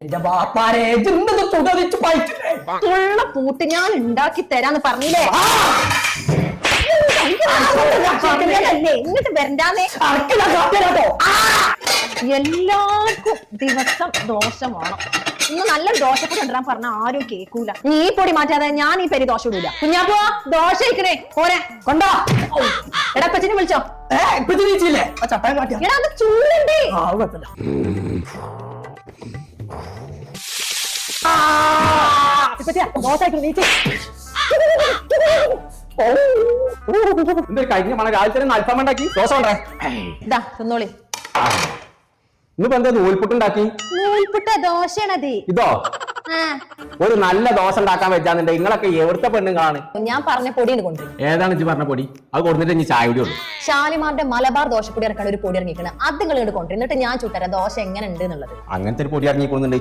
എന്റെ ബാപ്പാരെ ഉള്ള പൂട്ട് ഞാൻ ഉണ്ടാക്കി തരാന്ന് പറഞ്ഞില്ലേ? ഇങ്ങോട്ട് വരണ്ടാന്നേ. എല്ലാവർക്കും ദിവസം ദോശ വേണം. ഇന്ന് നല്ല ദോശപ്പൊടി ഉണ്ടാൻ പറഞ്ഞ ആരും കേൾക്കൂല. നീ പൊടി മാറ്റാതെ ഞാൻ ഈ പെരി ദോശ ഇടൂല. കുഞ്ഞാപ്പോ ദോശ ഇരിക്കണേ പോരെ കൊണ്ടോ. എടാ കൊച്ചിനെ വിളിച്ചോ. എടാ അത് ചൂടുണ്ടേ. കഴിഞ്ഞ മണ രാവിലെ അൽഫാം ഉണ്ടാക്കി ദോശ കൊണ്ടേ ഇതാ തിന്നോളി. ഇന്നിപ്പോ എന്താ നൂൽപുട്ടുണ്ടാക്കി? നൂൽപുട്ട ദോശയാണത്. ഇതോ ഒരു നല്ല ദോശ ഉണ്ടാക്കാൻ വെച്ചാന്നുണ്ടെ നിങ്ങളൊക്കെ എവിടുത്തെ പെണ്ണുങ്ങളാണ്? ഞാൻ പറഞ്ഞ പൊടിയാണ് കൊണ്ടുവരും. ഏതാണ് ഇജ്ജ് പറഞ്ഞ പൊടി? അത് കൊടുത്തിട്ട് ഇനി ചായ കൂടി ഉള്ളൂ. ഷാലിമാറിന്റെ മലബാർ ദോശപ്പൊടി ഇറക്കാൻ ഒരു പൊടി ഇറങ്ങിക്കണം. അത് നിങ്ങൾ ഇങ്ങോട്ട് കൊണ്ടുവരും. എന്നിട്ട് ഞാൻ ചുട്ടരാം ദോശ എങ്ങനെ ഉണ്ട് എന്നുള്ളത്. അങ്ങനത്തെ ഒരു പൊടി ഇറങ്ങിക്കൊണ്ടുണ്ട്.